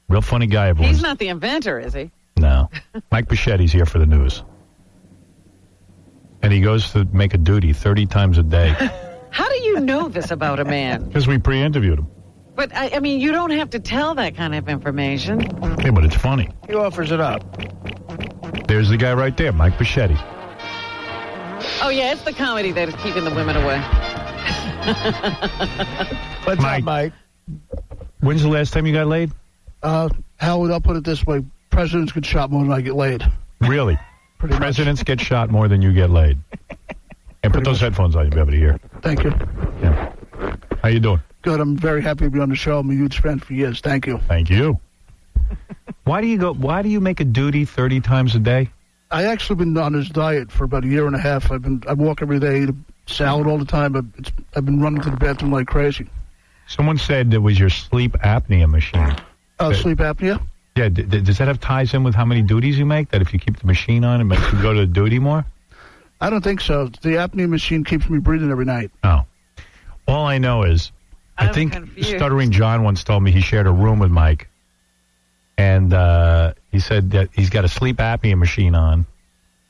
Real funny guy. He's not the inventor, is he? No. Mike Bocchetti's here for the news. And he goes to make a duty 30 times a day. How do you know this about a man? Because we pre-interviewed him. But, I mean, you don't have to tell that kind of information. Yeah, but it's funny. He offers it up. There's the guy right there, Mike Bocchetti. Oh, yeah, it's the comedy that is keeping the women away. What's up, Mike? When's the last time you got laid? Howard, I'll put it this way. Presidents get shot more than I get laid. Really? Presidents get shot more than you get laid. And put those headphones on, you'll be able to hear. Thank you. Yeah. How you doing? Good. I'm very happy to be on the show. I'm a huge fan for years. Thank you. Thank you. Why do you make a duty 30 times a day? I actually been on this diet for about a year and a half. I walk every day, eat a salad all the time. I've been running to the bathroom like crazy. Someone said it was your sleep apnea machine. Sleep apnea? Yeah. Does that have ties in with how many duties you make? That if you keep the machine on, it makes you go to duty more? I don't think so. The apnea machine keeps me breathing every night. Oh. All I know is, I think confused. Stuttering John once told me he shared a room with Mike. And he said that he's got a sleep apnea machine on.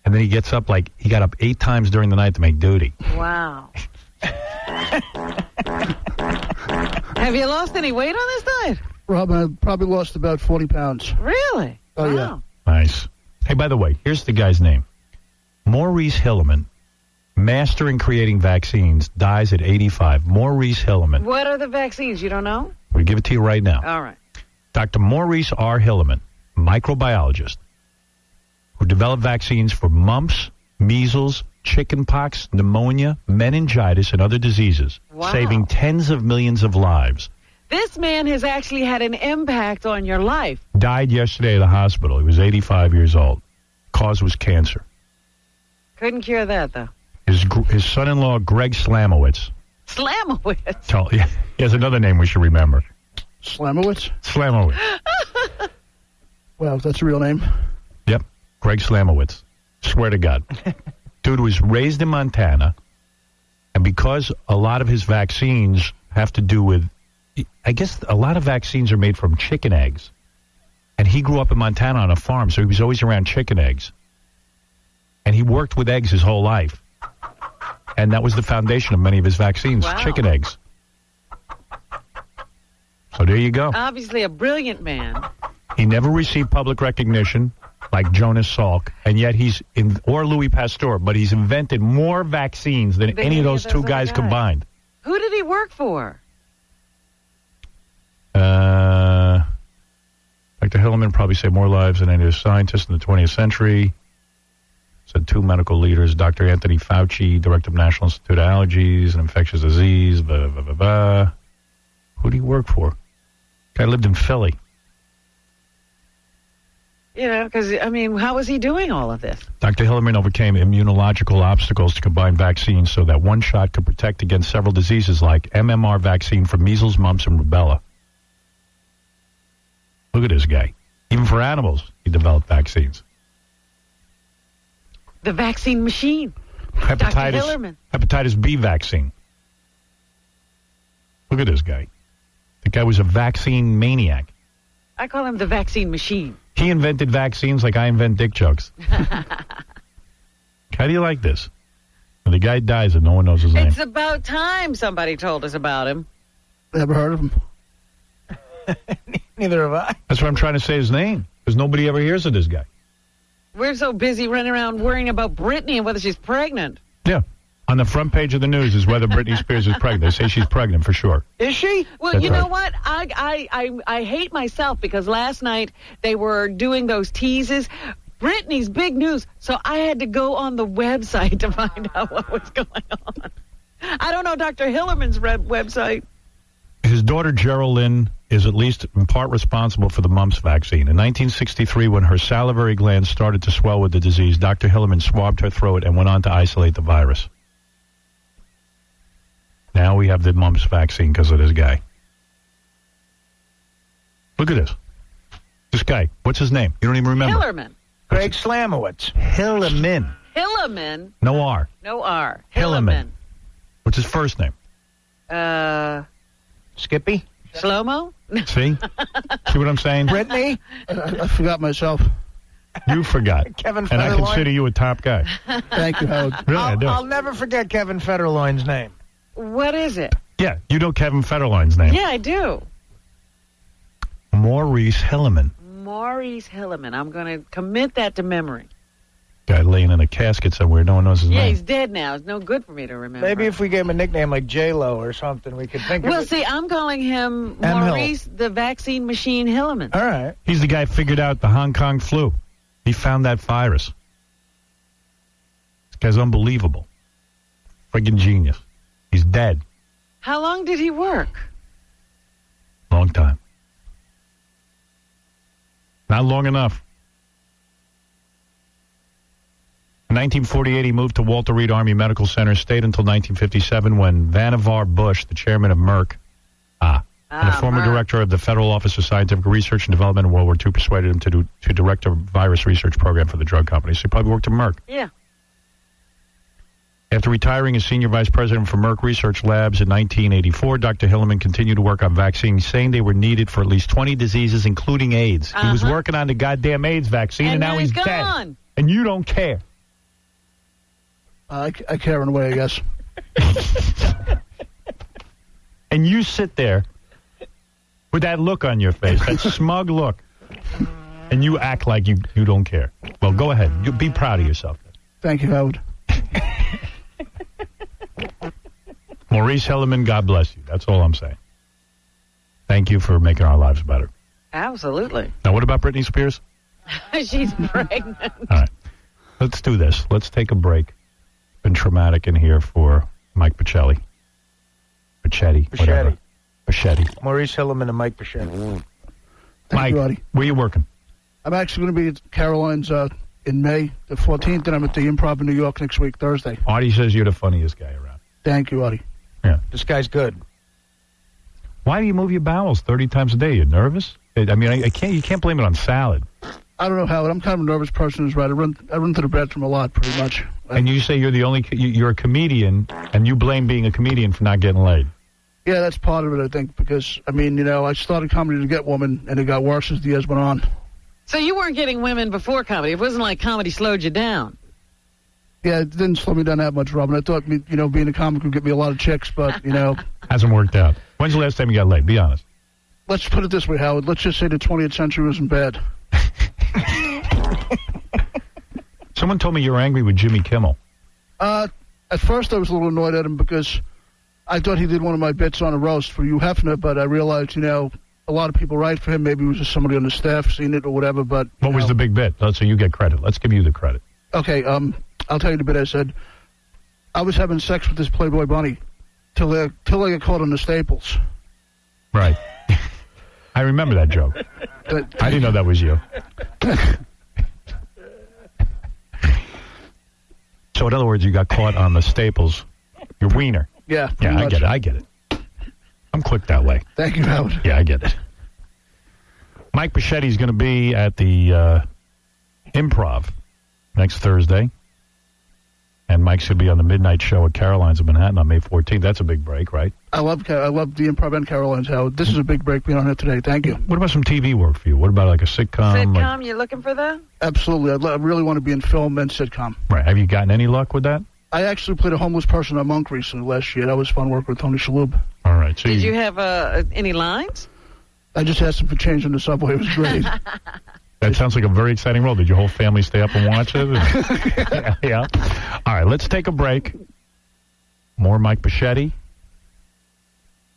And then he gets up he got up 8 times during the night to make duty. Wow. Have you lost any weight on this diet? Rob, I probably lost about 40 pounds. Really? Oh, wow. yeah. Nice. Hey, by the way, here's the guy's name. Maurice Hilleman, master in creating vaccines, dies at 85. Maurice Hilleman. What are the vaccines? You don't know? We'll give it to you right now. All right. Dr. Maurice R. Hilleman, microbiologist, who developed vaccines for mumps, measles, chickenpox, pneumonia, meningitis, and other diseases, saving tens of millions of lives. This man has actually had an impact on your life. Died yesterday at the hospital. He was 85 years old. Cause was cancer. Couldn't cure that, though. His son-in-law, Greg Slamowitz. Slamowitz? He has another name we should remember. Slamowitz? Slamowitz. Well, that's a real name. Yep. Greg Slamowitz. Swear to God. Dude was raised in Montana, and because a lot of his vaccines have to do with, I guess a lot of vaccines are made from chicken eggs. And he grew up in Montana on a farm, so he was always around chicken eggs. And he worked with eggs his whole life. And that was the foundation of many of his vaccines, chicken eggs. So there you go. Obviously a brilliant man. He never received public recognition like Jonas Salk, and yet or Louis Pasteur, but he's invented more vaccines than any of those two guys combined. Who did he work for? Dr. Hilleman probably saved more lives than any other scientist in the 20th century. Said 2 medical leaders, Dr. Anthony Fauci, director of National Institute of Allergies and Infectious Disease, blah, blah, blah, blah. Who did he work for? Guy lived in Philly. You know, because, I mean, how was he doing all of this? Dr. Hilleman overcame immunological obstacles to combine vaccines so that one shot could protect against several diseases like MMR vaccine for measles, mumps, and rubella. Look at this guy. Even for animals, he developed vaccines. The vaccine machine. Dr. Hillerman. Hepatitis B vaccine. Look at this guy. The guy was a vaccine maniac. I call him the vaccine machine. He invented vaccines like I invent dick jokes. How do you like this? When the guy dies and no one knows his name. It's about time somebody told us about him. Never heard of him. Neither have I. That's what I'm trying to say his name, because nobody ever hears of this guy. We're so busy running around worrying about Britney and whether she's pregnant. Yeah. On the front page of the news is whether Britney Spears is pregnant. They say she's pregnant for sure. Is she? Well, That's you know right. what? I hate myself because last night they were doing those teases. Britney's big news, so I had to go on the website to find out what was going on. I don't know Dr. Hillerman's website. His daughter Geraldine is at least in part responsible for the mumps vaccine. In 1963, when her salivary glands started to swell with the disease, Dr. Hillerman swabbed her throat and went on to isolate the virus. Now we have the mumps vaccine because of this guy. Look at this. This guy. What's his name? You don't even remember. Hillerman. Greg Slamowitz. Hilleman. Hillerman. No R. No R. Hillerman. What's his first name? Skippy? Shlomo? See? See what I'm saying? Brittany? I forgot myself. You forgot. Kevin And I Federline? consider you a top guy. Thank you, Howard. Really, I do. I'll never forget Kevin Federline's name. What is it? Yeah, you know Kevin Federline's name. Yeah, I do. Maurice Hilleman. Maurice Hilleman. I'm going to commit that to memory. Guy laying in a casket somewhere. No one knows his Yeah, name. he's dead now. It's no good for me to remember. Maybe if we gave him a nickname like J-Lo or something, we could think Well, of it. see, I'm calling him M. Hill. Maurice the Vaccine Machine Hilleman. All right. He's the guy who figured out the Hong Kong flu. He found that virus. This guy's unbelievable. Friggin' genius. He's dead. How long did he work? Long time. Not long enough. In 1948, he moved to Walter Reed Army Medical Center, stayed until 1957 when Vannevar Bush, the chairman of Merck, and a former Merck. director of the Federal Office of Scientific Research and Development in World War II, persuaded him to direct a virus research program for the drug company. So he probably worked at Merck. Yeah. After retiring as senior vice president for Merck Research Labs in 1984, Dr. Hilleman continued to work on vaccines, saying they were needed for at least 20 diseases, including AIDS. He was working on the goddamn AIDS vaccine, and now he's gone. dead. And you don't care. I care in a way, I guess. And you sit there with that look on your face, that smug look, and you act like you don't care. Well, go ahead. You be proud of yourself. Thank you, Howard. Maurice Hilleman, God bless you. That's all I'm saying. Thank you for making our lives better. Absolutely. Now, what about Britney Spears? She's pregnant. All right. Let's do this. Let's take a break. It's been traumatic in here for Mike Bocchetti. Whatever. Bocchetti. Maurice Hilleman and Mike Bocchetti. Mike, you, Artie. where you working? I'm actually going to be at Caroline's in May the 14th, and I'm at the Improv in New York next week, Thursday. Artie says you're the funniest guy around. Thank you, Artie. Yeah. This guy's good. Why do you move your bowels 30 times a day? You nervous? I mean, I can't. You can't blame it on salad. I don't know, Howard. I'm kind of a nervous person, is right. I run to the bathroom a lot, pretty much. And you say you're the only. You're a comedian, and you blame being a comedian for not getting laid. Yeah, that's part of it, I think, because, I mean, I started comedy to get women, and it got worse as the years went on. So you weren't getting women before comedy. It wasn't like comedy slowed you down. Yeah, it didn't slow me down that much, Robin. I thought, being a comic would get me a lot of chicks, but, Hasn't worked out. When's the last time you got laid? Be honest. let's put it this way, Howard. Let's just say the 20th century wasn't bad. Someone told me you were angry with Jimmy Kimmel. At first, I was a little annoyed at him because I thought he did one of my bits on a roast for Hugh Hefner, but I realized, a lot of people write for him. Maybe it was just somebody on the staff seen it or whatever, but... What was the big bit? So you get credit. Let's give you the credit. Okay, I'll tell you the bit I said. I was having sex with this Playboy bunny till I got caught on the staples. Right. I remember that joke. I didn't know that was you. So, in other words, you got caught on the staples. Your wiener. Yeah, Yeah, pretty much. I get it. I'm clicked that way. Thank you, Howard. Yeah, I get it. Mike Bocchetti's going to be at the Improv next Thursday. And Mike's going to be on the midnight show at Caroline's in Manhattan on May 14th. That's a big break, right? I love the Improv and Caroline's, Howard. This is a big break being on here today. Thank you. What about some TV work for you? What about like a sitcom? Sitcom, you looking for that? Absolutely. I really want to be in film and sitcom. Right. Have you gotten any luck with that? I actually played a homeless person on Monk recently last year. That was fun working with Tony Shalhoub. All right. So Did you have any lines? I just asked him for change on the subway. It was great. That sounds like a very exciting role. Did your whole family stay up and watch it? Yeah. All right, let's take a break. More Mike Bocchetti.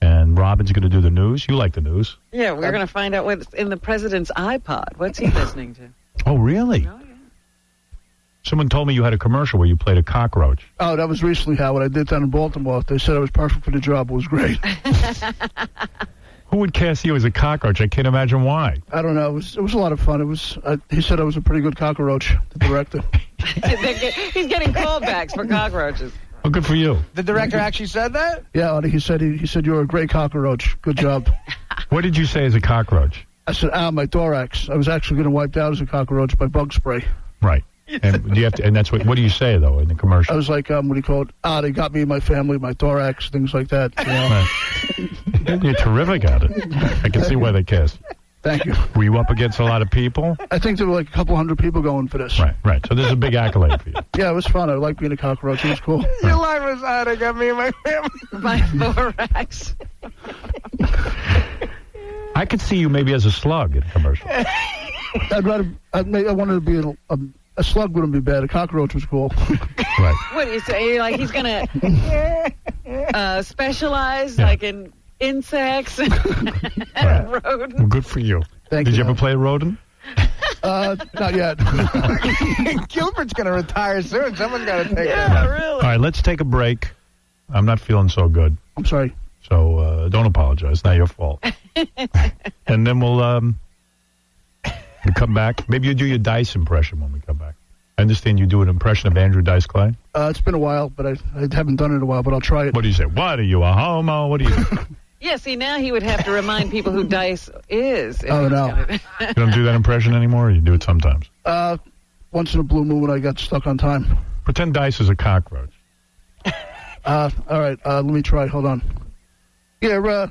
And Robin's going to do the news. You like the news. Yeah, we're going to find out what's in the president's iPod. What's he listening to? Oh, really? Oh, yeah. Someone told me you had a commercial where you played a cockroach. Oh, that was recently, Howard. I did that in Baltimore. They said I was perfect for the job. It was great. Who would cast you as a cockroach? I can't imagine why. I don't know. It was a lot of fun. It was. He said I was a pretty good cockroach, the director. He's getting callbacks for cockroaches. Well, good for you. The director actually said that? Yeah, Artie, he said you're a great cockroach. Good job. What did you say as a cockroach? I said, my thorax. I was actually getting wiped out as a cockroach by bug spray. Right. And do you have to? And that's what do you say though in the commercial? I was like, what do you call it? They got me and my family, my thorax, things like that. You know? Right. You're terrific at it. I can see why they cast. Thank you. Were you up against a lot of people? I think there were like a couple hundred people going for this. Right. So this is a big accolade for you. Yeah, it was fun. I liked being a cockroach. It was cool. Your life was hard. I got me and my family. My thorax. I could see you maybe as a slug in a commercial. I wanted to be a slug wouldn't be bad. A cockroach was cool. Right. What do you say? Like he's going to specialize like in insects and rodents? Well, good for you. Thank Did you you ever play a rodent? Not yet. Gilbert's going to retire soon. Someone's got to take Yeah, that. really. All right, let's take a break. I'm not feeling so good. I'm sorry. So don't apologize. It's not your fault. And then we'll come back. Maybe you do your Dice impression when we come back. I understand you do an impression of Andrew Dice Clay. It's been a while, but I haven't done it in a while, but I'll try it. What do you say? What are you, a homo? What do you do? Yeah, see, now he would have to remind people who Dice is. Oh, no. You don't do that impression anymore, or you do it sometimes? Once in a blue moon when I got stuck on time. Pretend Dice is a cockroach. All right, let me try. Hold on. Yeah,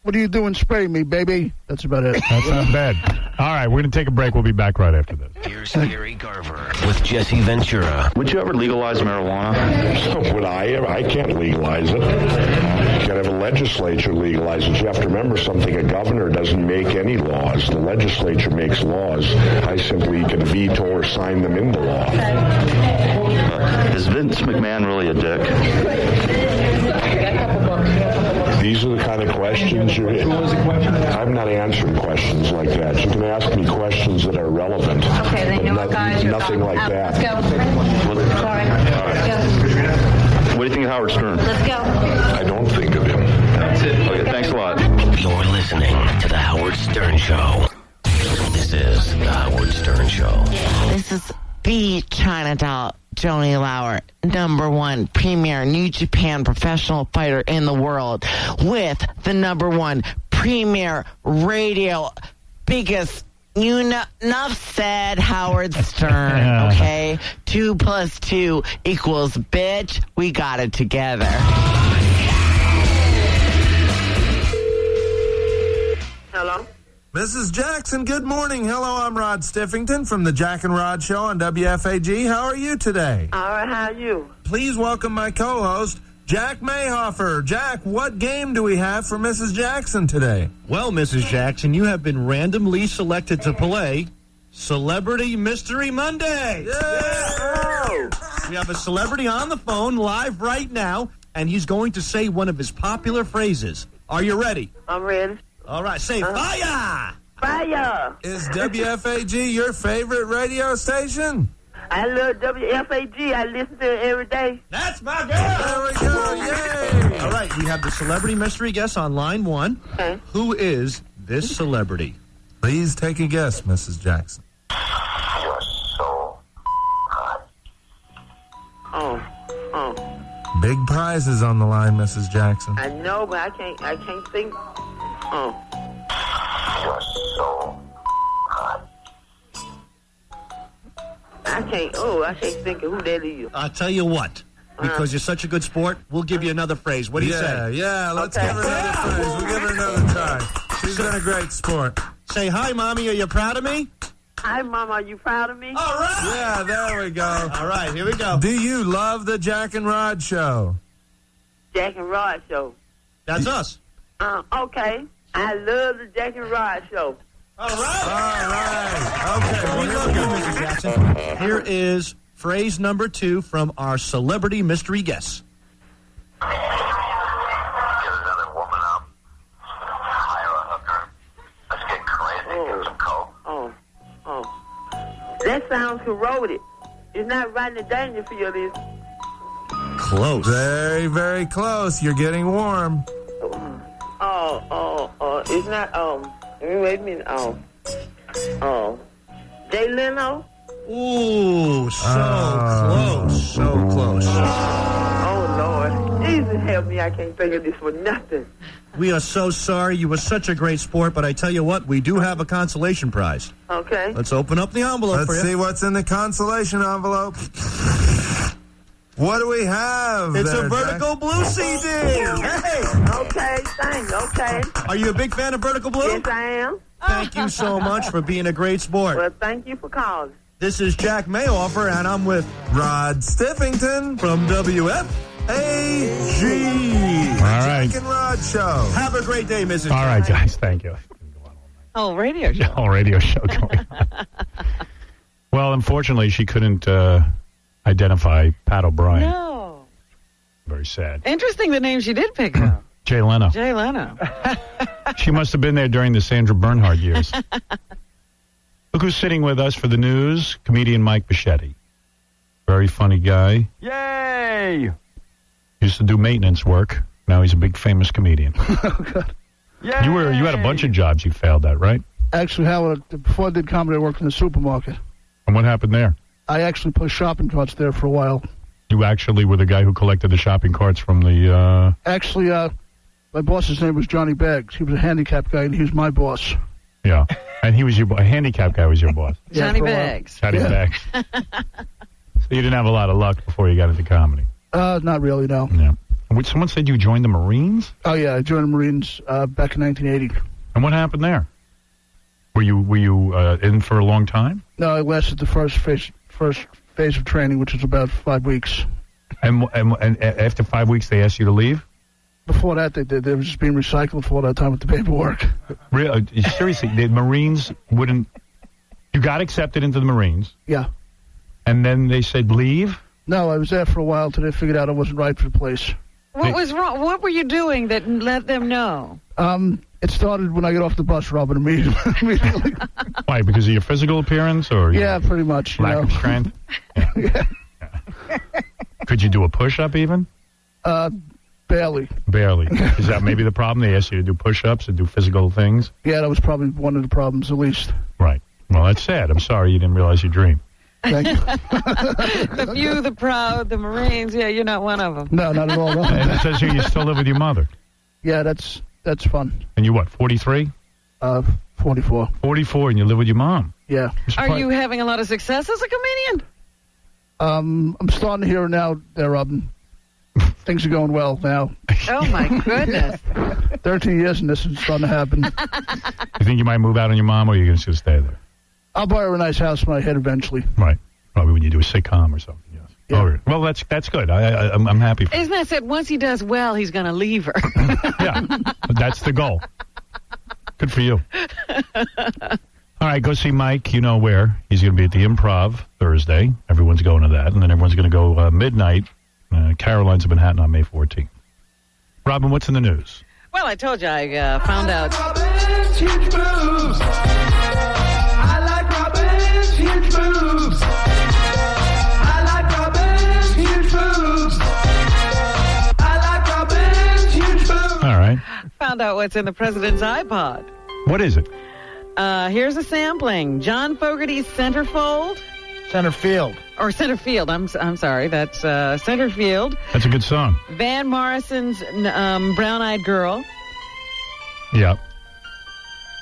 what are you doing? Spray me, baby. That's about it. That's not bad. All right, we're going to take a break. We'll be back right after this. Here's Gary Garver with Jesse Ventura. Would you ever legalize marijuana? Would I ever? I can't legalize it. You got to have a legislature legalize it. You have to remember something. A governor doesn't make any laws. The legislature makes laws. I simply can veto or sign them into law. Is Vince McMahon really a dick? These are the kind of questions I'm not answering questions like that. You can ask me questions that are relevant. Okay, then you know what, guys? Nothing like that. Let's go. Sorry. Let's go. What do you think of Howard Stern? Let's go. I don't think of him. That's it. Okay, thanks a lot. You're listening to The Howard Stern Show. This is The Howard Stern Show. This is the China doll, Joni Lauer, #1 premier New Japan professional fighter in the world, with the #1 premier radio biggest. Enough said, Howard Stern. Okay, 2 + 2 = bitch. We got it together. Hello? Mrs. Jackson, good morning. Hello, I'm Rod Stiffington from the Jack and Rod Show on WFAG. How are you today? All right, how are you? Please welcome my co-host, Jack Mayhofer. Jack, what game do we have for Mrs. Jackson today? Well, Mrs. Jackson, you have been randomly selected to play Celebrity Mystery Monday. Yeah! We have a celebrity on the phone live right now, and he's going to say one of his popular phrases. Are you ready? I'm ready. All right, say fire! Fire! Is WFAG your favorite radio station? I love WFAG. I listen to it every day. That's my girl! There we go, yay! All right, we have the celebrity mystery guest on line 1. Okay. Who is this celebrity? Please take a guess, Mrs. Jackson. You're so hot. Oh. Big prizes on the line, Mrs. Jackson. I know, but I can't think. Oh. You're so hot. I can't think of who that is. I'll tell you what. Because you're such a good sport, we'll give you another phrase. What do you say? Yeah, let's Okay. give her another phrase. We'll give her another try. She's been a great sport. Say, hi, Mommy, are you proud of me? Hi, Mama. Are you proud of me? All right. Yeah, there we go. All right, here we go. Do you love the Jack and Rod Show? Jack and Rod Show. That's us. Okay. I love the Jack and Rod Show. All right. All right. Okay. We love you, Mrs. Jackson. Here is phrase #2 from our celebrity mystery guest. Get another woman up. Hire a hooker. Let's get crazy. Get some coke. Oh. That sounds corroded. It's not right in the danger field, is it? Close. Very, very close. You're getting warm. It's not, wait a minute, Jay Leno? Ooh, so close. Oh, Lord. Jesus help me, I can't think of this for nothing. We are so sorry. You were such a great sport, but I tell you what, we do have a consolation prize. Okay. Let's open up the envelope for Let's you. see what's in the consolation envelope. What do we have? It's there, a Vertical Blue CD. Hey! Okay, thanks. Okay. Are you a big fan of Vertical Blue? Yes, I am. Thank you so much for being a great sport. Well, thank you for calling. This is Jack Mayoffer, and I'm with Rod Stiffington from WFAG. All right. Jack and Rod Show. Have a great day, Mrs. All right, guys. Thank you. Oh, radio show. Whole radio show going on. Well, unfortunately, she couldn't identify Pat O'Brien. No. Very sad. Interesting the name she did pick up. Jay Leno. Jay Leno. She must have been there during the Sandra Bernhard years. Look who's sitting with us for the news, comedian Mike Bocchetti. Very funny guy. Yay! Used to do maintenance work. Now he's a big famous comedian. Yay! You had a bunch of jobs you failed at, right? Actually, Howard, before I did comedy, I worked in the supermarket. And what happened there? I actually pushed shopping carts there for a while. You actually were the guy who collected the shopping carts from the... Actually, my boss's name was Johnny Beggs. He was a handicapped guy, and he was my boss. Yeah. And he was a handicapped guy was your boss. Johnny for a while. Beggs. Johnny Beggs. So you didn't have a lot of luck before you got into comedy. Not really, no. Yeah. Someone said you joined the Marines? Oh, yeah, I joined the Marines back in 1980. And what happened there? Were you in for a long time? No, I lasted the first phase of training, which was about 5 weeks. And after 5 weeks, they asked you to leave? Before that, they were just being recycled for all that time with the paperwork. Really? Seriously, the Marines wouldn't... You got accepted into the Marines? Yeah. And then they said leave? No, I was there for a while till they figured out I wasn't right for the place. What was wrong? What were you doing that let them know? It started when I got off the bus, Robin, immediately. Why? Because of your physical appearance, or yeah, pretty much. lack of strength? Yeah. Could you do a push-up even? Barely. Barely. Is that maybe the problem? They asked you to do push-ups and do physical things? Yeah, that was probably one of the problems, at least. Right. Well, that's sad. I'm sorry you didn't realize your dream. Thank you. The few, the proud, the Marines. Yeah, you're not one of them. No, not at all. No. And it says here you still live with your mother. Yeah, that's fun. And you what, 43? 44. 44, and you live with your mom. Yeah. Are you having a lot of success as a comedian? I'm starting to hear now things are going well now. Oh, my goodness. 13 years and this is starting to happen. You think you might move out on your mom, or are you going to stay there? I'll buy her a nice house when I hit eventually. Right. Probably when you do a sitcom or something, yes. Yeah. Oh, well, that's good. I'm happy for you. Isn't that said, once he does well, he's going to leave her? Yeah. That's the goal. Good for you. All right, go see Mike. You know where. He's going to be at the Improv Thursday. Everyone's going to that. And then everyone's going to go midnight. Caroline's of Manhattan on May 14th. Robin, what's in the news? Well, I told you I found out. Robin's huge moves. I like Robin's huge moves. I like Robin's huge moves. I like Robin's huge moves. All right. Found out what's in the president's iPod. What is it? Here's a sampling. John Fogerty's Centerfold. Center field. Or Center Field. I'm sorry. That's Center Field. That's a good song. Van Morrison's Brown Eyed Girl. Yeah.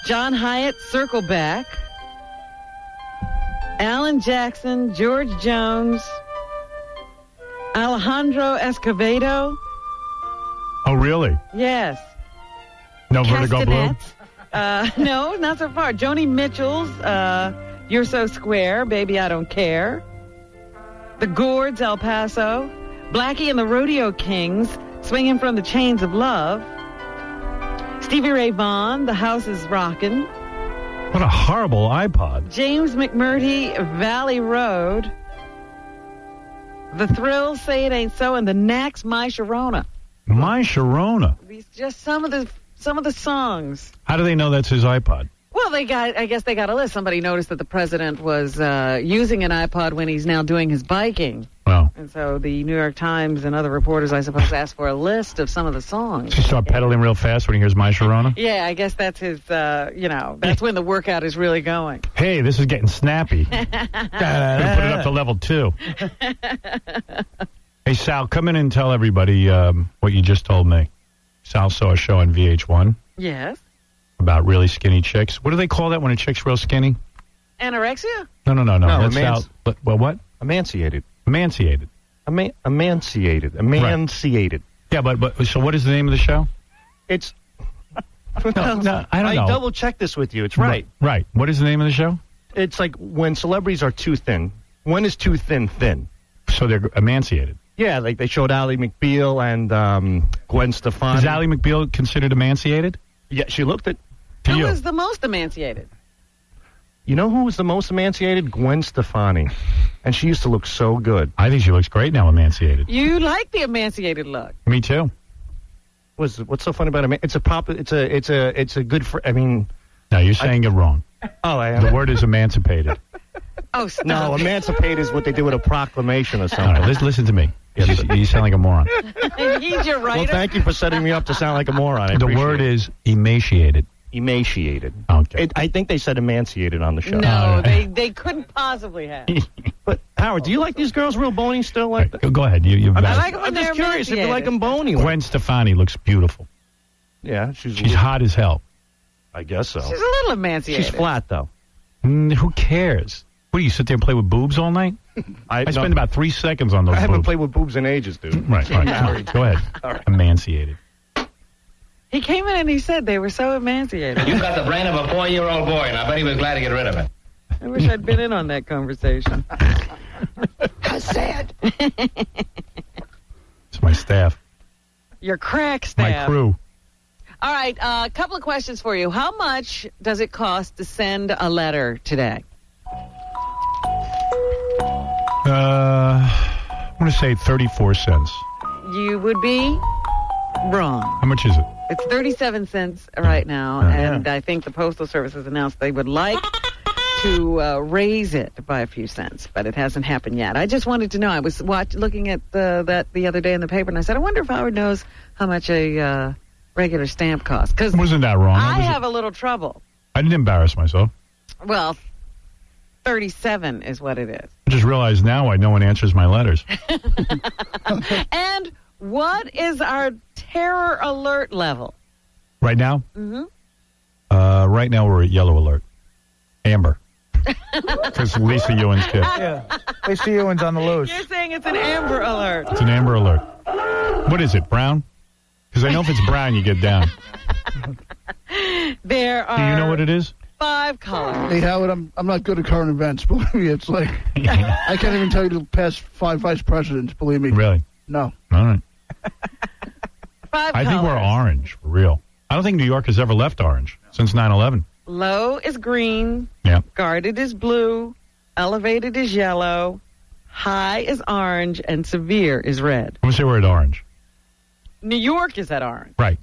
John Hyatt's Circle Back. Alan Jackson, George Jones, Alejandro Escovedo. Oh, really? Yes. No Vertigo Blue? No, not so far. Joni Mitchell's You're So Square, Baby I Don't Care. The Gourds, El Paso. Blackie and the Rodeo Kings, Swinging from the Chains of Love. Stevie Ray Vaughan, The House is Rockin'. What a horrible iPod. James McMurtry, Valley Road. The Thrills, Say It Ain't So, and the Knacks, My Sharona. My Sharona. These just some of the songs. How do they know that's his iPod? Well, I guess they got a list. Somebody noticed that the president was using an iPod when he's now doing his biking. Wow. And so the New York Times and other reporters, I suppose, asked for a list of some of the songs. Does he start pedaling real fast when he hears My Sharona? Yeah, I guess that's his, that's when the workout is really going. Hey, this is getting snappy. Put it up to level 2. Hey, Sal, come in and tell everybody what you just told me. Sal saw a show on VH1 Yes. about really skinny chicks. What do they call that when a chick's real skinny? Anorexia? No. No, That's Sal. What? Emanciated. Emanciated. Emanciated. Yeah, but so what is the name of the show? It's. No, I don't know. I double checked this with you. It's right. Right. What is the name of the show? It's like when celebrities are too thin. When is too thin? So they're emanciated. Yeah, like they showed Ally McBeal and Gwen Stefani. Is Ally McBeal considered emanciated? Yeah, she looked it. Who was the most emanciated? You know who was the most emanciated? Gwen Stefani. And she used to look so good. I think she looks great now, emanciated. You like the emanciated look. Me too. What's so funny about it? It's a good. No, you're saying it wrong. Oh, I am. The word is emancipated. Oh, stop. No, emancipate is what they do with a proclamation or All something. right, listen to me. You sound like a moron. He's your writer. Well, thank you for setting me up to sound like a moron. The word is emaciated. Emaciated. Okay. I think they said emaciated on the show. No, they couldn't possibly have. But Howard, do you like these girls real bony still? Like that? Go ahead. You I like them when I'm they're just curious if you emanciated. like them bony. Gwen Stefani looks beautiful. Yeah, She's hot as hell. I guess so. She's a little emanciated. She's flat though. Who cares? What do you sit there and play with boobs all night? I spend about 3 seconds on those I haven't boobs. played with boobs in ages, dude. Right. Go ahead. All right. Emanciated. He came in and he said they were so emanciated. You've got the brain of a 4-year-old boy, and I bet he was glad to get rid of it. I wish I'd been in on that conversation. How sad. It's my staff. Your crack staff. My crew. All right, a couple of questions for you. How much does it cost to send a letter today? I'm going to say 34 cents. You would be wrong. How much is it? It's 37 cents right now, and I think the Postal Service has announced they would like to raise it by a few cents, but it hasn't happened yet. I just wanted to know. I was looking at that the other day in the paper, and I said, I wonder if Howard knows how much a regular stamp costs. Because wasn't that wrong? I have a little trouble. I didn't embarrass myself. Well, 37 is what it is. I just realized now no one answers my letters. And what is our terror alert level? Right now? Mm-hmm. Right now we're at yellow alert. Amber. Because Lisa Ewan's kid. Yeah. Lisa Ewan's on the loose. You're saying it's an amber alert. It's an amber alert. What is it, brown? Because I know if it's brown, you get down. There are... Do you know what it is? 5 colors. Hey, Howard, I'm not good at current events. Believe me, it's like I can't even tell you the past 5 vice presidents. Believe me. Really? No. All right. 5 I think we're colors. orange, for real. I don't think New York has ever left orange since 9/11. Low is green. Yeah. Guarded is blue. Elevated is yellow. High is orange. And severe is red. I'm going to say we're at orange. New York is at orange. Right.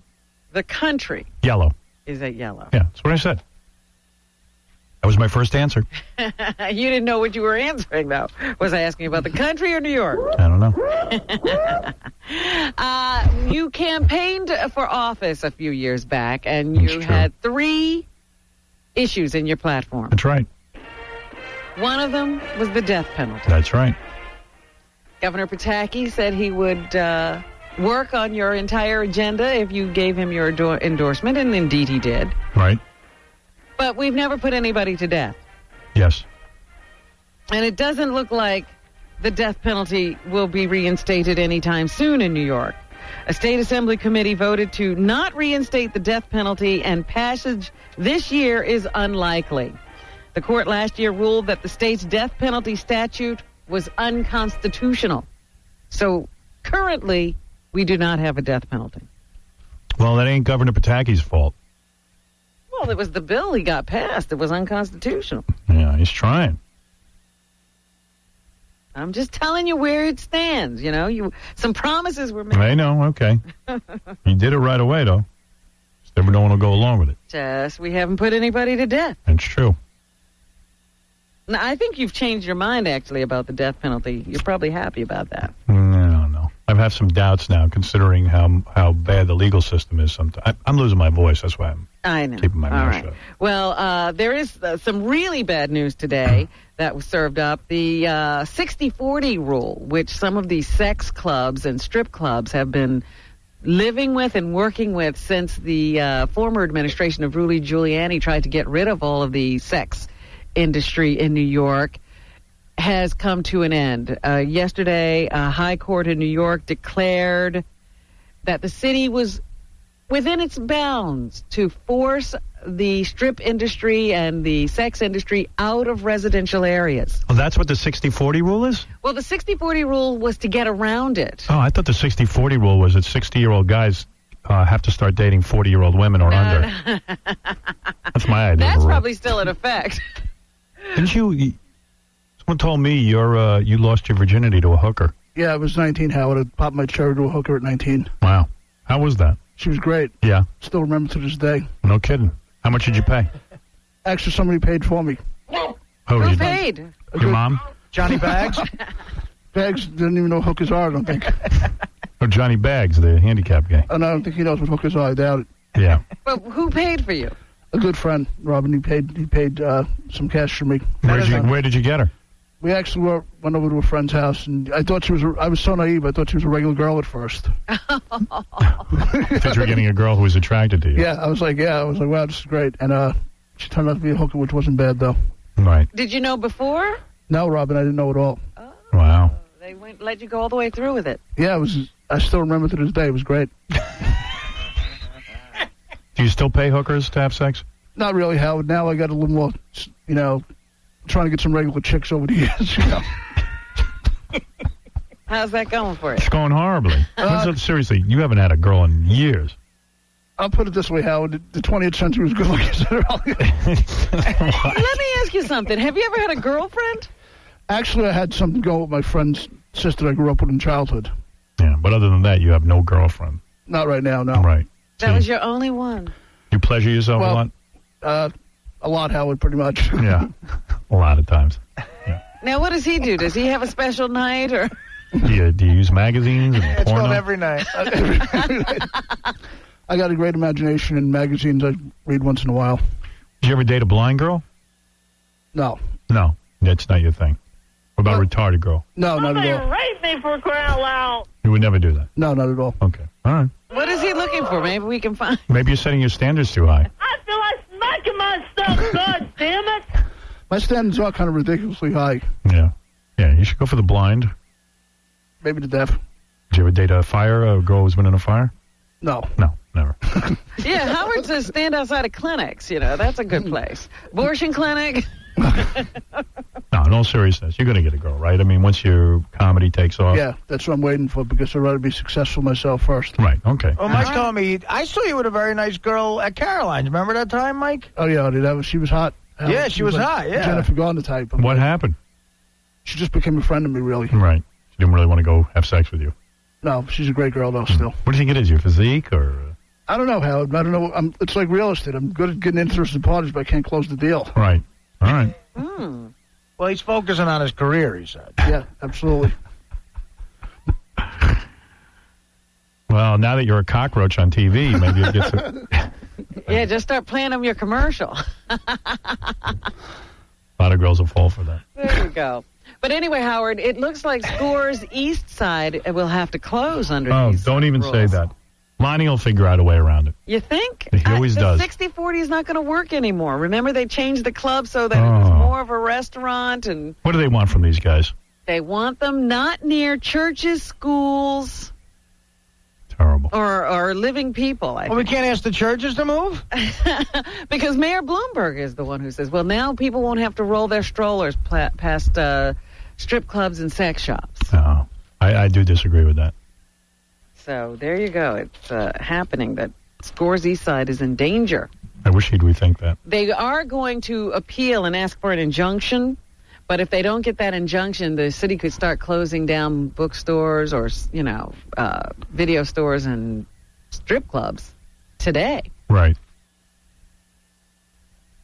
The country Yellow. is at yellow. Yeah, that's what I said. That was my first answer. You didn't know what you were answering, though. Was I asking about the country or New York? I don't know. You campaigned for office a few years back, and you That's true. had 3 issues in your platform. That's right. One of them was the death penalty. That's right. Governor Pataki said he would work on your entire agenda if you gave him your endorsement, and indeed he did. Right. But we've never put anybody to death. Yes. And it doesn't look like the death penalty will be reinstated anytime soon in New York. A state assembly committee voted to not reinstate the death penalty, and passage this year is unlikely. The court last year ruled that the state's death penalty statute was unconstitutional. So currently, we do not have a death penalty. Well, that ain't Governor Pataki's fault. Well, it was the bill he got passed. It was unconstitutional. Yeah, he's trying. I'm just telling you where it stands. You know, some promises were made. I know, okay. He did it right away, though. Just never don't want to go along with it. Just we haven't put anybody to death. That's true. Now, I think you've changed your mind, actually, about the death penalty. You're probably happy about that. No. I have some doubts now, considering how bad the legal system is sometimes. I'm losing my voice. That's why I know. keeping my All mouth right. shut. Well, there is some really bad news today that was served up. The 60-40 rule, which some of these sex clubs and strip clubs have been living with and working with since the former administration of Rudy Giuliani tried to get rid of all of the sex industry in New York has come to an end. Yesterday, a high court in New York declared that the city was within its bounds to force the strip industry and the sex industry out of residential areas. Oh, that's what the 60-40 rule is? Well, the 60-40 rule was to get around it. Oh, I thought the 60-40 rule was that 60-year-old guys have to start dating 40-year-old women or under. That's my idea. That's probably still in effect. Didn't you? Someone told me you lost your virginity to a hooker. Yeah, I was 19, Howard. I popped my cherry to a hooker at 19. Wow. How was that? She was great. Yeah. Still remember to this day. No kidding. How much did you pay? Actually, somebody paid for me. Who paid? Your mom? Johnny Bags? Bags didn't even know what hookers are, I don't think. Oh, Johnny Bags, the handicap guy. And I don't think he knows what hookers are. I doubt it. Yeah. But who paid for you? A good friend, Robin. He paid some cash for me. Where did you get her? We actually went over to a friend's house, and I thought I was so naive. I thought she was a regular girl at first. Thought you were getting a girl who was attracted to you. Yeah, I was like, wow, this is great. And she turned out to be a hooker, which wasn't bad, though. Right. Did you know before? No, Robin, I didn't know at all. Wow. They let you go all the way through with it. Yeah, I still remember to this day. It was great. Do you still pay hookers to have sex? Not really, Howard. Now I got a little more, trying to get some regular chicks over the years, How's that going for you? It's going horribly. Seriously, you haven't had a girl in years. I'll put it this way, Howard. The 20th century was good looking as earlier. Let me ask you something. Have you ever had a girlfriend? Actually, I had something go with my friend's sister I grew up with in childhood. Yeah, but other than that, you have no girlfriend. Not right now, no. Right. That was your only one. You pleasure yourself a lot? A lot, Howard, pretty much. Yeah, a lot of times. Now, what does he do? Does he have a special night? Or? Do you use magazines and It's porno? called every night. I got a great imagination, and magazines I read once in a while. Did you ever date a blind girl? No. No, that's not your thing. What about a retarded girl? No, not at all. Rape me for crying out loud. You would never do that? No, not at all. Okay, all right. What is he looking for? Maybe we can find. Maybe you're setting your standards too high. I feel like smacking myself, God damn it. My standards are kind of ridiculously high. Yeah. Yeah, you should go for the blind. Maybe the deaf. Did you ever date a girl who's been in a fire? No. No, never. Yeah, Howard says stand outside of clinics. That's a good place. Abortion clinic. No, in all seriousness, you're going to get a girl, right? I mean, once your comedy takes off. Yeah, that's what I'm waiting for, because I'd rather be successful myself first. Right, okay. Well, Mike's telling me, I saw you with a very nice girl at Caroline's. Remember that time, Mike? Oh, yeah, she was hot. Yeah, she was like hot, yeah. Jennifer Garner type. What happened? She just became a friend of me, really. Right. She didn't really want to go have sex with you. No, she's a great girl, though, still. What do you think it is, your physique, or...? I don't know, Howard. I don't know. It's like real estate. I'm good at getting interested in parties, but I can't close the deal. Right. All right. Well, he's focusing on his career, he said. Yeah, absolutely. Well, now that you're a cockroach on TV, maybe you'll get to... Yeah, just start playing them your commercial. A lot of girls will fall for that. There you go. But anyway, Howard, it looks like Score's East Side will have to close under these don't even rules. say that. Lonnie will figure out a way around it. You think? He always does. The 60-40 is not going to work anymore. Remember, they changed the club so that it was more of a restaurant, and What do they want from these guys? they want them not near churches, schools, Terrible. or living people. I Well, we can't ask the churches to move? Because Mayor Bloomberg is the one who says, well, now people won't have to roll their strollers past strip clubs and sex shops. No, I do disagree with that. So there you go. It's happening that Score's East Side is in danger. I wish he'd rethink that. They are going to appeal and ask for an injunction, but if they don't get that injunction, the city could start closing down bookstores or, video stores and strip clubs today. Right.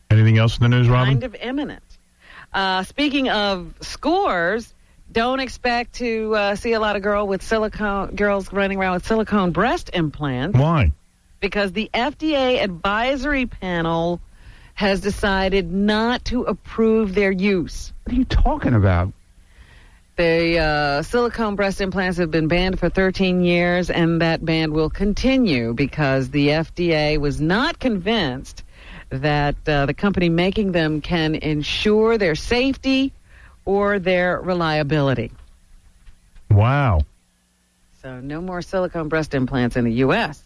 Anything else in the news, Robin? Kind of imminent. Speaking of scores, don't expect to see a lot of girls running around with silicone breast implants. Why? Because the FDA advisory panel has decided not to approve their use. What are you talking about? The silicone breast implants have been banned for 13 years, and that ban will continue because the FDA was not convinced that the company making them can ensure their safety or their reliability. Wow. So no more silicone breast implants in the U.S.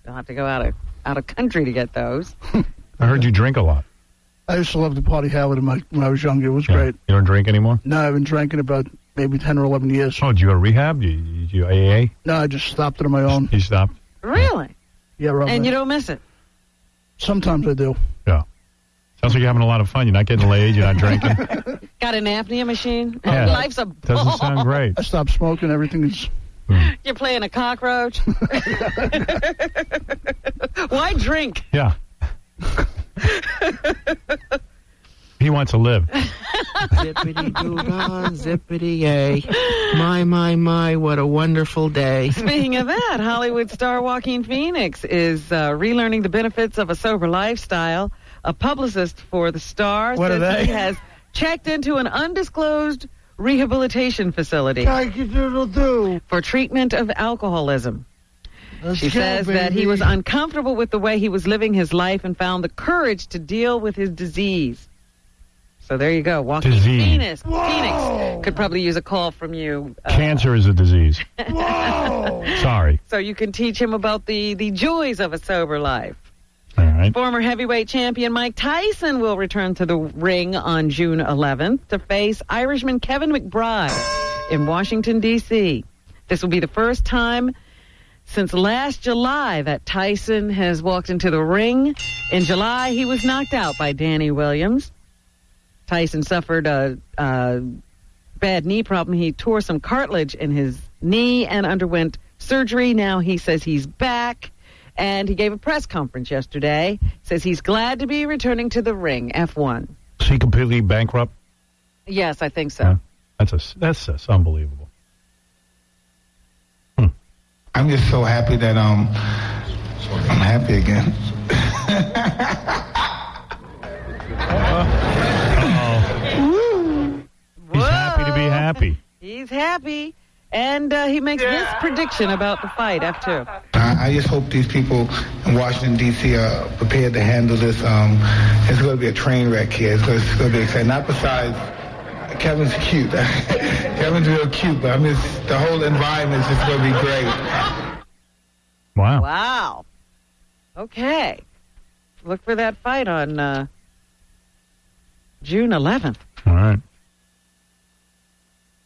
You'll have to go out of country to get those. I heard you drink a lot. I used to love to party Howard when I was younger. It was great. You don't drink anymore? No, I haven't drank in about maybe 10 or 11 years. Oh, did you go to rehab? Did you AA? No, I just stopped it on my own. You stopped? Really? Yeah, right. And you don't miss it? Sometimes I do. Yeah. Sounds like you're having a lot of fun. You're not getting laid. You're not drinking. Got an apnea machine? Yeah. Life's a ball. Doesn't sound great. I stopped smoking. Everything is... You're playing a cockroach? Why drink? Yeah. He wants to live. Zippity-doo-dah, zippity-yay. My, what a wonderful day. Speaking of that, Hollywood star Joaquin Phoenix is relearning the benefits of a sober lifestyle. A publicist for the star says he has checked into an undisclosed rehabilitation facility for treatment of alcoholism. She says that he was uncomfortable with the way he was living his life and found the courage to deal with his disease. So there you go. Joaquin Phoenix could probably use a call from you. Cancer is a disease. Sorry. So you can teach him about the joys of a sober life. All right. Former heavyweight champion Mike Tyson will return to the ring on June 11th to face Irishman Kevin McBride in Washington, D.C. This will be the first time since last July that Tyson has walked into the ring. In July, he was knocked out by Danny Williams. Tyson suffered a bad knee problem. He tore some cartilage in his knee and underwent surgery. Now he says he's back. And he gave a press conference yesterday. Says he's glad to be returning to the ring. F1. Is he completely bankrupt? Yes, I think so. Yeah. That's just unbelievable. I'm just so happy that I'm happy again. He's happy to be happy. He's happy. And he makes this prediction about the fight, F2. I just hope these people in Washington, D.C. are prepared to handle this. It's going to be a train wreck here. It's going to be exciting. Not besides, Kevin's cute. Kevin's real cute, but the whole environment is just going to be great. Wow. Wow. Okay. Look for that fight on June 11th. All right.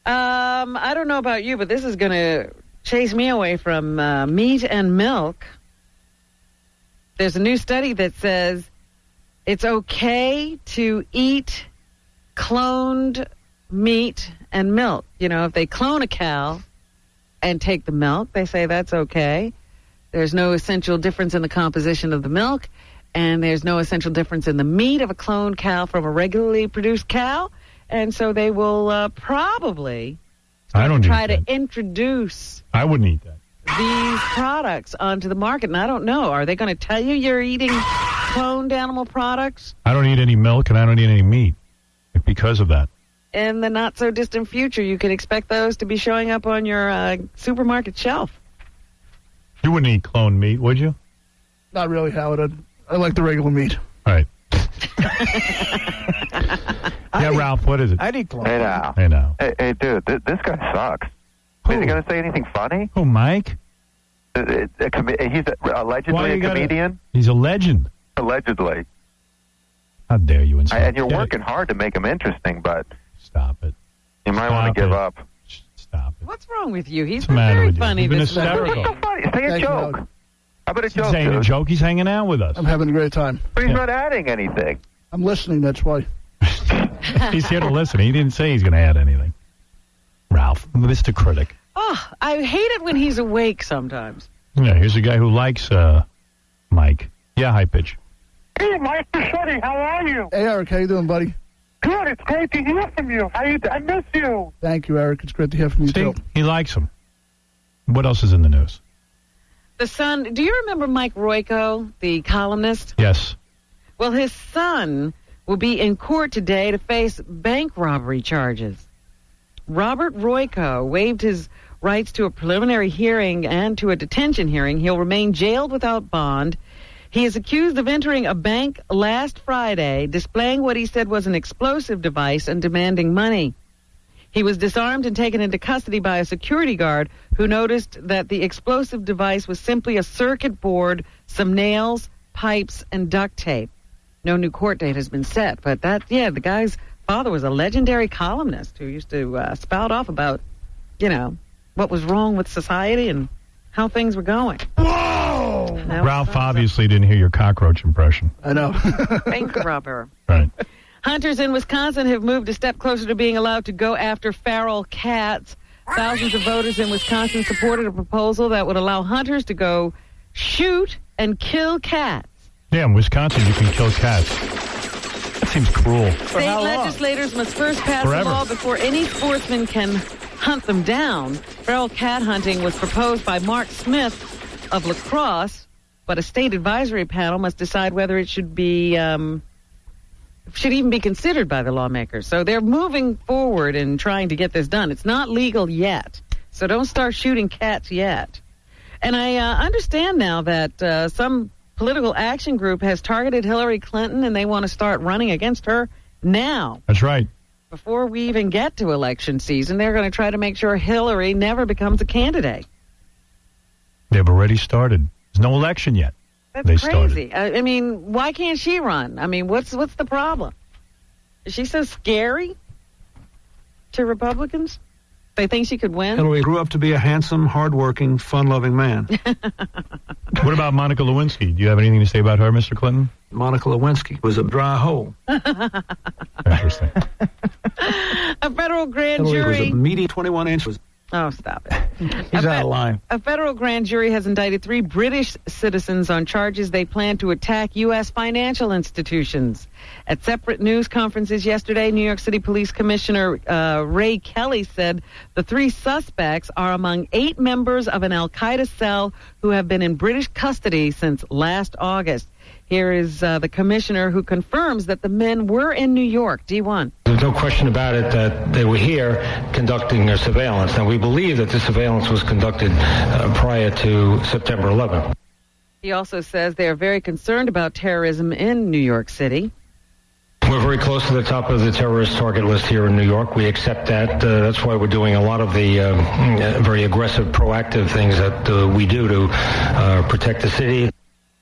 I don't know about you, but this is going to chase me away from meat and milk. There's a new study that says it's okay to eat cloned meat and milk. You know, if they clone a cow and take the milk, they say that's okay. There's no essential difference in the composition of the milk, and there's no essential difference in the meat of a cloned cow from a regularly produced cow. And so they will probably try to introduce I wouldn't eat that. these products onto the market. And I don't know. Are they going to tell you you're eating cloned animal products? I don't eat any milk and I don't eat any meat because of that. In the not-so-distant future, you can expect those to be showing up on your supermarket shelf. You wouldn't eat cloned meat, would you? Not really, Howard. I like the regular meat. All right. Yeah, Ralph, what is it? I'd eat clone. Hey, now. Hey, now. Hey, dude, this guy sucks. Is he going to say anything funny? Who, Mike? He's allegedly a comedian? He's a legend. Allegedly. How dare you insult And you're working hard to make him interesting, but... Stop it. You might want to give up. Stop it. What's wrong with you? He's What's been the matter very with you? funny You've been this hysterical. morning. What's so funny? Say a Thank you, joke. Howard. How about a He's joke, saying a dude? joke. He's hanging out with us. I'm having a great time. But he's not adding anything. I'm listening, that's why. He's here to listen. He didn't say he's going to add anything. Ralph, Mr. Critic. Oh, I hate it when he's awake sometimes. Yeah, here's a guy who likes Mike. Yeah, high pitch. Hey, Mike Bocchetti, how are you? Hey, Eric, how you doing, buddy? Good, it's great to hear from you. I miss you. Thank you, Eric. It's great to hear from you, See, too. he likes him. What else is in the news? The son, do you remember Mike Royko, the columnist? Yes. Well, his son will be in court today to face bank robbery charges. Robert Royko waived his rights to a preliminary hearing and to a detention hearing. He'll remain jailed without bond. He is accused of entering a bank last Friday, displaying what he said was an explosive device and demanding money. He was disarmed and taken into custody by a security guard who noticed that the explosive device was simply a circuit board, some nails, pipes, and duct tape. No new court date has been set, but the guy's father was a legendary columnist who used to spout off about, what was wrong with society and how things were going. Whoa! Ralph obviously didn't hear your cockroach impression. I know. Bank robber. Right. Hunters in Wisconsin have moved a step closer to being allowed to go after feral cats. Thousands of voters in Wisconsin supported a proposal that would allow hunters to go shoot and kill cats. Yeah, in Wisconsin you can kill cats. That seems cruel. State legislators must first pass a law before any sportsman can hunt them down. Feral cat hunting was proposed by Mark Smith of La Crosse, but a state advisory panel must decide whether it should even be considered by the lawmakers. So they're moving forward and trying to get this done. It's not legal yet, so don't start shooting cats yet. And I understand now that some political action group has targeted Hillary Clinton, and they want to start running against her now. That's right. Before we even get to election season, they're going to try to make sure Hillary never becomes a candidate. They've already started. There's no election yet. That's crazy. I mean, why can't she run? I mean, what's the problem? Is she so scary to Republicans? They think she could win? Hillary grew up to be a handsome, hardworking, fun-loving man. What about Monica Lewinsky? Do you have anything to say about her, Mr. Clinton? Monica Lewinsky was a dry hole. Interesting. A federal grand Hillary jury... was a meaty 21 inches. Oh, stop it. He's out of line. A federal grand jury has indicted 3 British citizens on charges they plan to attack U.S. financial institutions. At separate news conferences yesterday, New York City Police Commissioner Ray Kelly said the 3 suspects are among 8 members of an al-Qaeda cell who have been in British custody since last August. Here is the commissioner who confirms that the men were in New York. D1. There's no question about it that they were here conducting their surveillance. Now, we believe that the surveillance was conducted prior to September 11th. He also says they are very concerned about terrorism in New York City. We're very close to the top of the terrorist target list here in New York. We accept that. That's why we're doing a lot of the very aggressive, proactive things that we do to protect the city.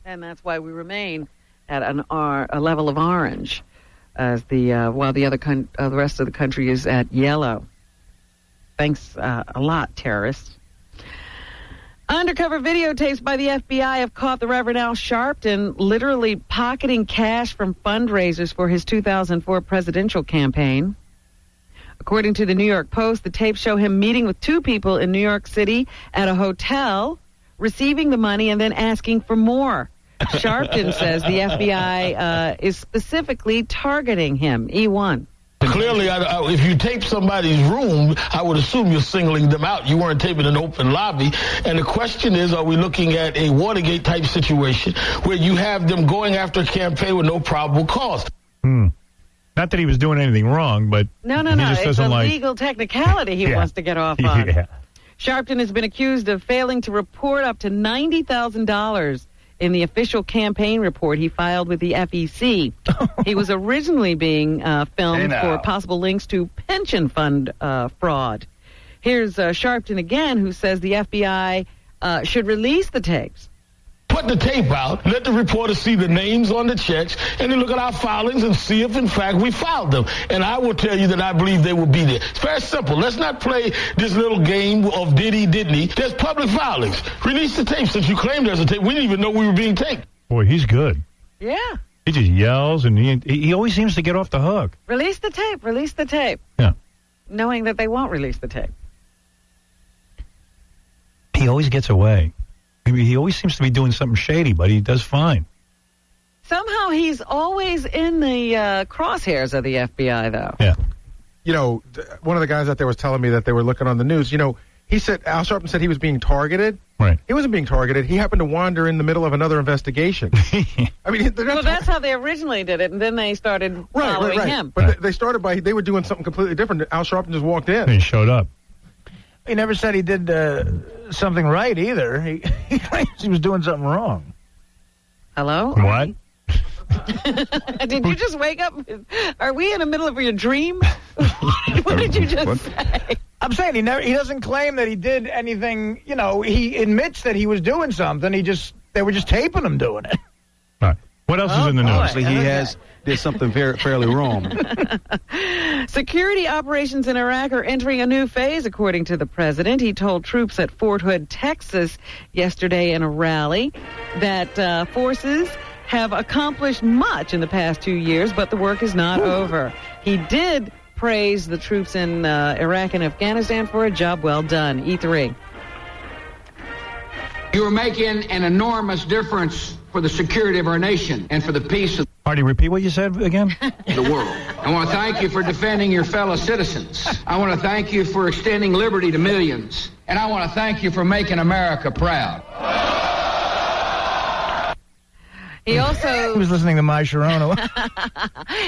And that's why we remain at a level of orange, as while the rest of the country is at yellow. Thanks a lot, terrorists. Undercover videotapes by the FBI have caught the Reverend Al Sharpton literally pocketing cash from fundraisers for his 2004 presidential campaign. According to the New York Post, the tapes show him meeting with 2 people in New York City at a hotel, receiving the money, and then asking for more. Sharpton says the FBI is specifically targeting him. E1. Clearly, if you tape somebody's room, I would assume you're singling them out. You weren't taping an open lobby. And the question is, are we looking at a Watergate-type situation where you have them going after a campaign with no probable cause? Not that he was doing anything wrong, but No. he just It's a doesn't legal technicality he wants to get off on. Yeah. Sharpton has been accused of failing to report up to $90,000 in the official campaign report he filed with the FEC. He was originally being filmed for possible links to pension fund fraud. Here's Sharpton again, who says the FBI should release the tapes. Put the tape out, let the reporter see the names on the checks, and then look at our filings and see if, in fact, we filed them. And I will tell you that I believe they will be there. It's very simple. Let's not play this little game of did he, didn't he. There's public filings. Release the tape. Since you claim there's a tape, we didn't even know we were being taped. Boy, he's good. Yeah. He just yells, and he always seems to get off the hook. Release the tape. Release the tape. Yeah. Knowing that they won't release the tape. He always gets away. He always seems to be doing something shady, but he does fine. Somehow he's always in the crosshairs of the FBI, though. Yeah. You know, one of the guys out there was telling me that they were looking on the news. You know, he said, Al Sharpton said he was being targeted. Right. He wasn't being targeted. He happened to wander in the middle of another investigation. I mean, Well, that's how they originally did it, and then they started following him. But they started by, they were doing something completely different. Al Sharpton just walked in. He showed up. He never said he did something right either. He claims he was doing something wrong. Hello? What? Did you just wake up? Are we in the middle of your dream? What did you just say? I'm saying he doesn't claim that he did anything. You know, he admits that he was doing something. They were just taping him doing it. All right. What else is in the news? Obviously, he did something fairly wrong. Security operations in Iraq are entering a new phase, according to the president. He told troops at Fort Hood, Texas, yesterday in a rally that forces have accomplished much in the past 2 years, but the work is not over. He did praise the troops in Iraq and Afghanistan for a job well done. E3. You are making an enormous difference for the security of our nation and for the peace of Artie, repeat what you said again. The world. I want to thank you for defending your fellow citizens. I want to thank you for extending liberty to millions. And I want to thank you for making America proud. He also... He was listening to My Sharona.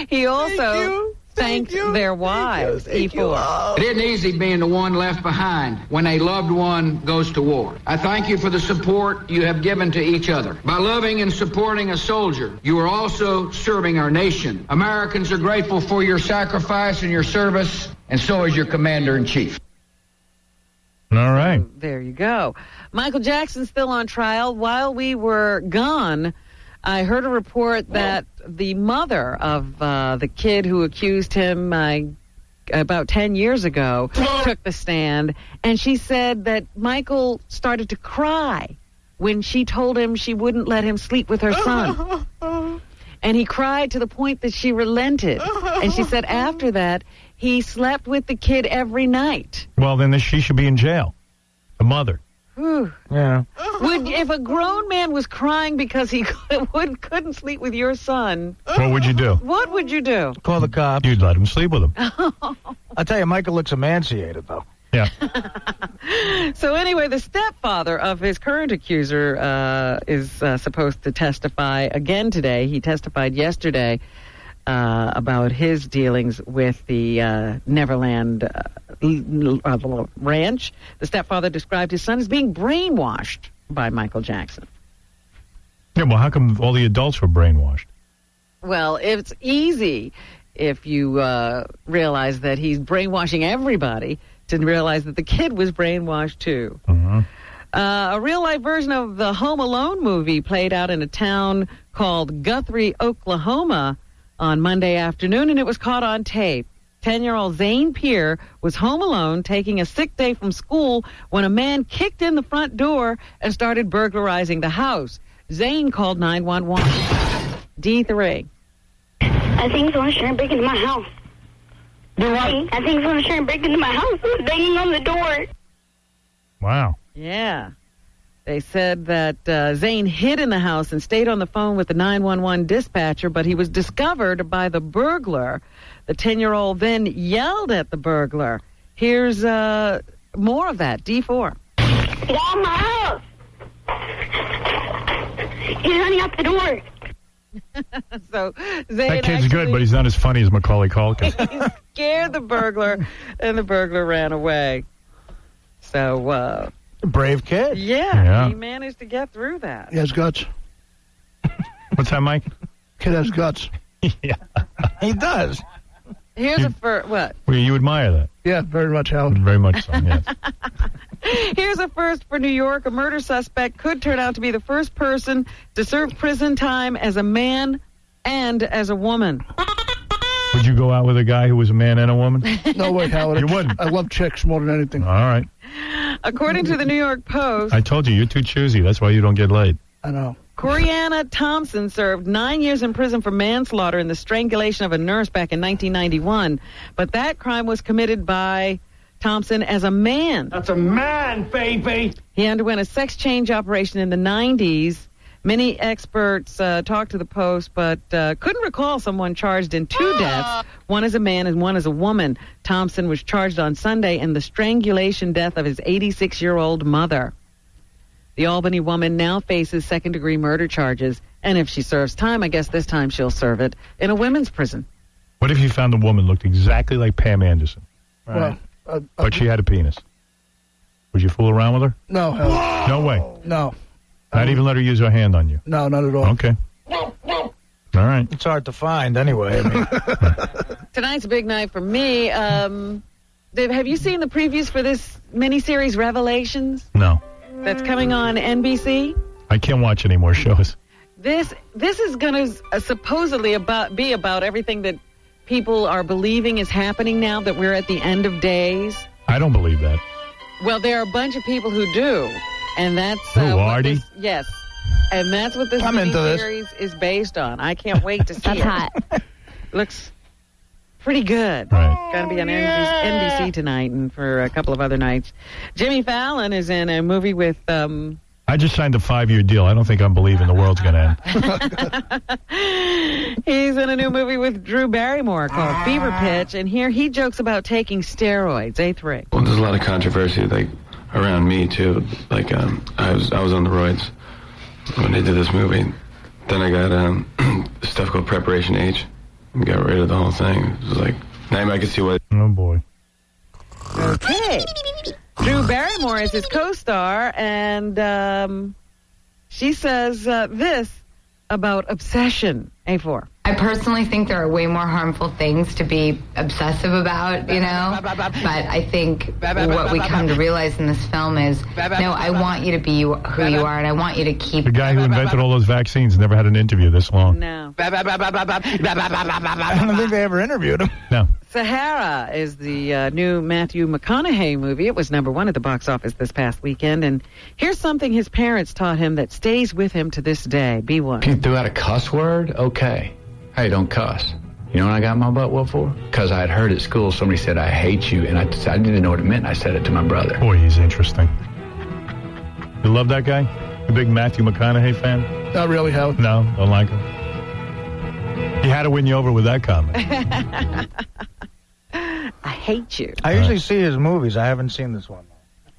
He also thanked their wives, E4. It isn't easy being the one left behind when a loved one goes to war. I thank you for the support you have given to each other. By loving and supporting a soldier, you are also serving our nation. Americans are grateful for your sacrifice and your service, and so is your commander-in-chief. All right. So, there you go. Michael Jackson's still on trial. While we were gone, I heard a report that the mother of the kid who accused him about 10 years ago took the stand, and she said that Michael started to cry when she told him she wouldn't let him sleep with her son. And he cried to the point that she relented. And she said after that, he slept with the kid every night. Well, then she should be in jail. The mother. Whew. Yeah. If a grown man was crying because he couldn't sleep with your son, What would you do? what would you do? Call the cops. You'd let him sleep with him. I'll tell you, Michael looks emaciated, though. Yeah. So anyway, the stepfather of his current accuser is supposed to testify again today. He testified yesterday about his dealings with the Neverland ranch. The stepfather described his son as being brainwashed by Michael Jackson. Yeah, well, how come all the adults were brainwashed? Well, it's easy if you realize that he's brainwashing everybody to realize that the kid was brainwashed too. A real-life version of the Home Alone movie played out in a town called Guthrie, Oklahoma on Monday afternoon, and it was caught on tape. 10-year-old Zane Peer was home alone taking a sick day from school when a man kicked in the front door and started burglarizing the house. Zane called 911. D3. I think someone's trying to break into my house. I think someone's trying to break into my house. Someone's banging on the door. Wow. Yeah. They said that Zane hid in the house and stayed on the phone with the 911 dispatcher, but he was discovered by the burglar. The 10-year-old then yelled at the burglar. Here's more of that. D4. Get out of my house. He's running out the door. So Zane That kid's good, but he's not as funny as Macaulay Culkin. he scared the burglar, and the burglar ran away. So, brave kid. Yeah, he managed to get through that. He has guts. What's that, Mike? Kid has guts. Yeah. He does. Here's a first. What? Well, you admire that. Yeah, very much, Howard. Very much so, yes. Here's a first for New York. A murder suspect could turn out to be the first person to serve prison time as a man and as a woman. Would you go out with a guy who was a man and a woman? No way, Howard. You wouldn't. I love chicks more than anything. All right. According to the New York Post, I told you, you're too choosy. That's why you don't get laid. I know. Corianna Thompson served 9 years in prison for manslaughter in the strangulation of a nurse back in 1991. But that crime was committed by Thompson as a man. That's a man, baby. He underwent a sex change operation in the 90s. Many experts talked to the Post, but couldn't recall someone charged in two deaths, one as a man and one as a woman. Thompson was charged on Sunday in the strangulation death of his 86-year-old mother. The Albany woman now faces second-degree murder charges, and if she serves time, I guess this time she'll serve it in a women's prison. What if you found a woman looked exactly like Pam Anderson, Well, but she had a penis? Would you fool around with her? no, hell, No way. no, Not even let her use her hand on you. no, not at all. Okay. All right. It's hard to find anyway. I mean, Tonight's a big night for me. Dave, have you seen the previews for this miniseries, Revelations? No. That's coming on NBC? I can't watch any more shows. This is going to supposedly be about everything that people are believing is happening now, that we're at the end of days. I don't believe that. Well, there are a bunch of people who do, and that's Who, Artie? Yes, and that's what this I'm into this. series is based on. I can't wait to see That's it. hot. Looks pretty good. Right. Got to be on NBC tonight and for a couple of other nights. Jimmy Fallon is in a movie with. I just signed a 5-year deal. I don't think I'm believing the world's going to end. He's in a new movie with Drew Barrymore called Fever Pitch, and here he jokes about taking steroids. A3. Well, there's a lot of controversy, like around me too. Like I was on the roids when they did this movie. Then I got stuff called Preparation H. And got rid of the whole thing. It was like now I can see what. Oh boy. Okay. Drew Barrymore is his co-star, and she says this about obsession. A4. I personally think there are way more harmful things to be obsessive about, you know? But I think what we come to realize in this film is, no, I want you to be who you are, and I want you to keep... The guy who invented all those vaccines never had an interview this long. No. I don't think they ever interviewed him. No. Sahara is the new Matthew McConaughey movie. It was #1 at the box office this past weekend, and here's something his parents taught him that stays with him to this day. B1. If you threw out a cuss word, okay. Hey, don't cuss. You know what I got my butt whooped for? Because I had heard at school somebody said, I hate you, and I didn't know what it meant, and I said it to my brother. Boy, he's interesting. You love that guy? A big Matthew McConaughey fan? Not really, Howard. No, don't like him. He had to win you over with that comment. I hate you. I usually see his movies. I haven't seen this one.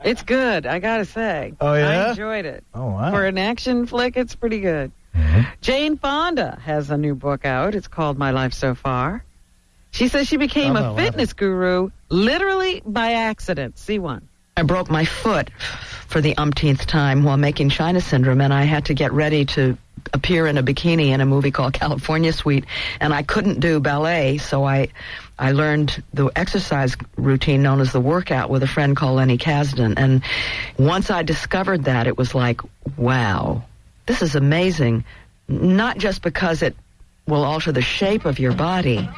It's good, I gotta say. Oh, yeah? I enjoyed it. Oh, wow. For an action flick, it's pretty good. Jane Fonda has a new book out. It's called My Life So Far. She says she became a fitness guru literally by accident. C1. I broke my foot for the umpteenth time while making China Syndrome, and I had to get ready to appear in a bikini in a movie called California Suite, and I couldn't do ballet, so I learned the exercise routine known as the workout with a friend called Lenny Kasdan. And once I discovered that, it was like, wow, this is amazing. Not just because it will alter the shape of your body,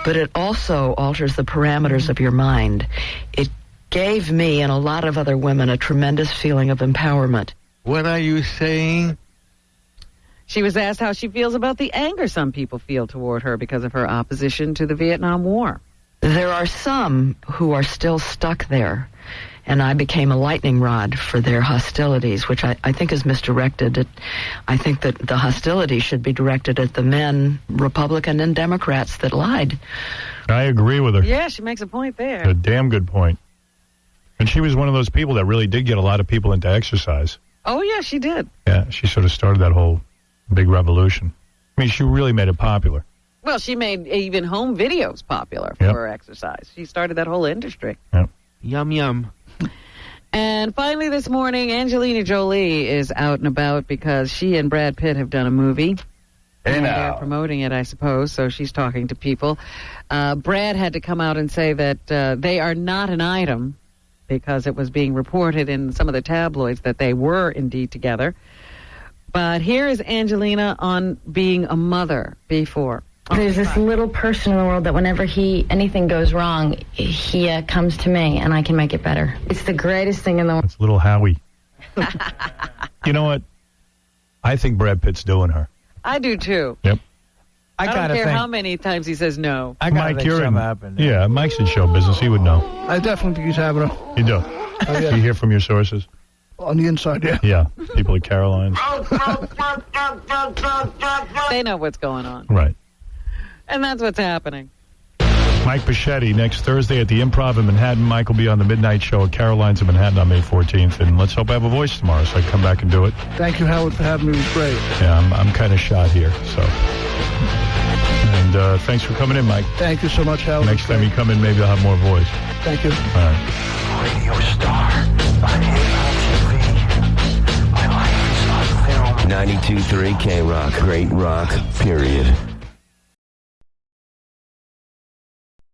but it also alters the parameters of your mind. It gave me and a lot of other women a tremendous feeling of empowerment. What are you saying? She was asked how she feels about the anger some people feel toward her because of her opposition to the Vietnam War. There are some who are still stuck there, and I became a lightning rod for their hostilities, which I think is misdirected. I think that the hostility should be directed at the men, Republican and Democrats, that lied. I agree with her. Yeah, she makes a point there. A damn good point. And she was one of those people that really did get a lot of people into exercise. Oh, yeah, she did. Yeah, she sort of started that whole big revolution. I mean, she really made it popular. Well, she made even home videos popular for her exercise. She started that whole industry. Yep. Yum, yum. And finally this morning, Angelina Jolie is out and about because she and Brad Pitt have done a movie. And they're promoting it, I suppose, so she's talking to people. Brad had to come out and say that they are not an item because it was being reported in some of the tabloids that they were indeed together. But here is Angelina on being a mother before. There's this little person in the world that whenever anything goes wrong, he comes to me and I can make it better. It's the greatest thing in the world. It's little Howie. You know what? I think Brad Pitt's doing her. I do, too. Yep. I don't care how many times he says no. Mike, you're in. Yeah, Mike's in show business. He would know. I definitely think he's having her. You do? Oh, yeah. You hear from your sources? On the inside, yeah. Yeah, people at Caroline's. They know what's going on. Right. And that's what's happening. Mike Bocchetti next Thursday at the Improv in Manhattan. Mike will be on the Midnight Show at Caroline's in Manhattan on May 14th. And let's hope I have a voice tomorrow so I can come back and do it. Thank you, Howard, for having me. It was great. Yeah, I'm kind of shot here. So, and thanks for coming in, Mike. Thank you so much, Howard. Next time you come in, maybe I'll have more voice. Thank you. All right. Radio star on MTV. My life is on film. 92.3 K-Rock. Great rock, period.